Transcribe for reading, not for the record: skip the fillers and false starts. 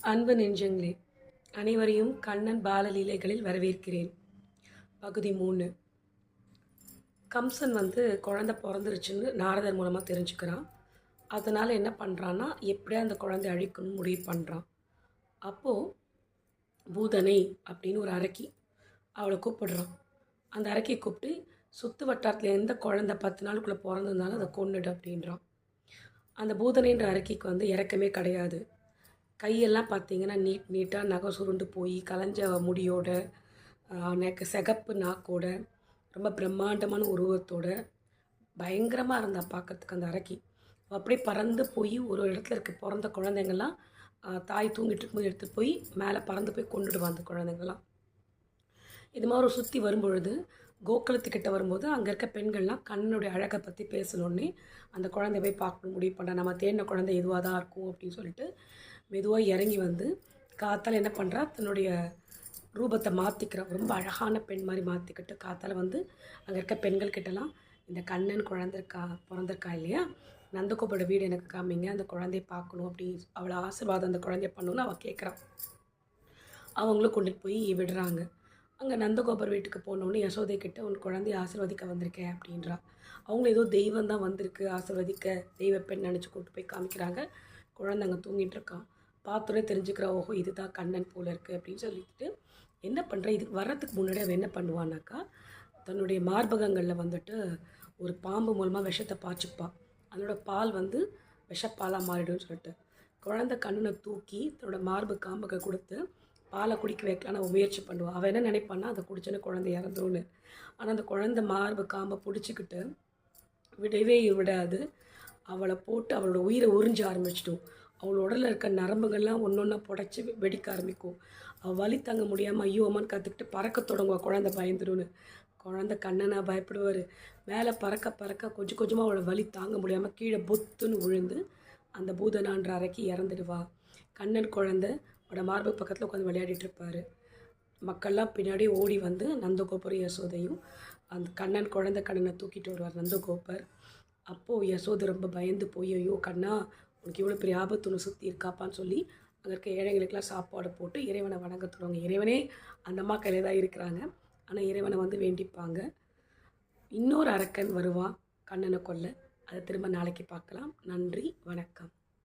அன்பு நெஞ்சங்களே, அனைவரையும் கண்ணன் பாலலீலைகளில் வரவேற்கிறேன். பகுதி 3. கம்சன் குழந்தை பொறந்துருச்சுன்னு நாரதர் மூலமா தெரிஞ்சுக்கிறான். அதனால என்ன பண்றான்னா, எப்படியா அந்த குழந்தைய அழிக்கணும்னு முடிவு பண்றான். அப்போ பூதனை அப்படின்னு ஒரு அரக்கி அவளை கூப்பிடுறான். அந்த அரக்கியை கூப்பிட்டு, சுற்று வட்டாரத்தில் எந்த குழந்தை 10 நாளுக்குள்ளே பிறந்திருந்தாலும் அதை கொன்னுடு அப்படின்றான். அந்த பூதனைன்ற அரக்கிக்கு இறக்கமே கிடையாது. கையெல்லாம் பார்த்தீங்கன்னா நீட்டாக நகம் சுருண்டு போய் கலைஞ்ச முடியோட, சிகப்பு நாக்கோட, ரொம்ப பிரம்மாண்டமான உருவத்தோட பயங்கரமாக இருந்தா பார்க்கறதுக்கு அந்த அரக்கி. அப்படியே பறந்து போய் ஒரு இடத்துல இருக்க பிறந்த குழந்தைங்கள்லாம் தாய் தூங்கிட்டு இருக்கும்போது எடுத்துகிட்டு போய் மேலே பறந்து போய் கொண்டுடுவான் அந்த குழந்தைங்கள்லாம். இது மாதிரி ஒரு சுற்றி வரும்பொழுது கோகுலத்துக்கிட்ட வரும்போது அங்கே இருக்க பெண்கள்லாம் கண்ணனுடைய அழகை பற்றி பேசணுன்னே அந்த குழந்தைய போய் பார்க்கணும் முடிவு பண்ணுறேன். நம்ம தேடின குழந்தை எதுவாக தான் இருக்கும் அப்படின்னு சொல்லிட்டு மெதுவாக இறங்கி காத்தால் என்ன பண்ணுறா, தன்னுடைய ரூபத்தை மாற்றிக்கிறா. ரொம்ப அழகான பெண் மாதிரி மாற்றிக்கிட்டு காத்தால் அங்கே இருக்க பெண்கள் கிட்டலாம், இந்த கண்ணன் பிறந்திருக்கா இல்லையா, நந்தகோபோட வீடு எனக்கு காமிங்க, அந்த குழந்தைய பார்க்கணும் அப்படி அவளை ஆசீர்வாதம் அந்த குழந்தைய பண்ணணும்னு அவள் கேட்குறான். அவங்களும் கொண்டுட்டு போய் விடுறாங்க. அங்கே நந்தகோபர் வீட்டுக்கு போனோடனே யசோதை கிட்ட உன் குழந்தைய ஆசீர்வதிக்க வந்திருக்கேன் அப்படின்றா. அவங்களும் ஏதோ தெய்வம் தான் வந்திருக்கு ஆசீர்வதிக்க, தெய்வ பெண் நினச்சி கூப்பிட்டு போய் காமிக்கிறாங்க. குழந்தை அங்கே தூங்கிட்டு இருக்கான். பார்த்தோன்னே தெரிஞ்சுக்கிறா, ஓஹோ இதுதான் கண்ணன் போல இருக்குது அப்படின்னு சொல்லிட்டு என்ன பண்ணுறேன். இதுக்கு வர்றதுக்கு முன்னாடி அவன் என்ன பண்ணுவான்னாக்கா, தன்னுடைய மார்பகங்களில் ஒரு பாம்பு மூலமாக விஷத்தை பாய்ச்சிப்பான். அதனோட பால் விஷப்பாலாக மாறிடும்னு சொல்லிட்டு குழந்தை கண்ணனை தூக்கி தன்னோட மார்பு காம்புக்கு கொடுத்து பாலை குடிக்க வைக்கலான்னு அவன் முயற்சி பண்ணுவான். அவன் என்ன நினைப்பான்னா, அதை குடிச்சோன்னு குழந்தை இறந்துரும்னு. ஆனால் அந்த குழந்தை மார்பு காம்பை பிடிச்சிக்கிட்டு விடவே விடாது. அவளை போட்டு அவளோட உயிரை உறிஞ்ச ஆரம்பிச்சிட்டோம். அவளோட உடலில் இருக்க நரம்புகள்லாம் ஒன்று ஒன்றா புடைச்சி வெடிக்க ஆரம்பிக்கும். அவள் வலி தாங்க முடியாமல் ஐயோ அம்மான்னு கற்றுக்கிட்டு பறக்க தொடங்குவாள். குழந்தை பயந்துடும்னு. குழந்தை கண்ணனாக பயப்படுவார். மேலே பறக்க பறக்க கொஞ்சம் கொஞ்சமாக அவளை வலி தாங்க முடியாமல் கீழே பொத்துன்னு விழுந்து அந்த பூதனான்ற அறைக்கு இறந்துடுவா. கண்ணன் குழந்தை அவட மார்பு பக்கத்தில் உட்காந்து விளையாடிட்டு இருப்பார். மக்கள்லாம் பின்னாடி ஓடி நந்தகோபரும் யசோதையும் அந்த கண்ணனை தூக்கிட்டு வருவார் நந்தகோபர். அப்போது யசோதை ரொம்ப பயந்து போய், ஐயோ கண்ணா உனக்கு இவ்வளோ பெரிய ஆபத்து ஒன்று சுற்றி இருக்காப்பான்னு சொல்லி அங்கே இருக்க ஏழைகளுக்கெல்லாம் சாப்பாடு போட்டு இறைவனை வணங்க தொடங்க. இறைவனே அந்த அம்மா கையில் தான் இருக்கிறாங்க. ஆனால் இறைவனை வேண்டிப்பாங்க. இன்னொரு அரக்கன் வருவான் கண்ணனை கொல்ல. அதை திரும்ப நாளைக்கு பார்க்கலாம். நன்றி, வணக்கம்.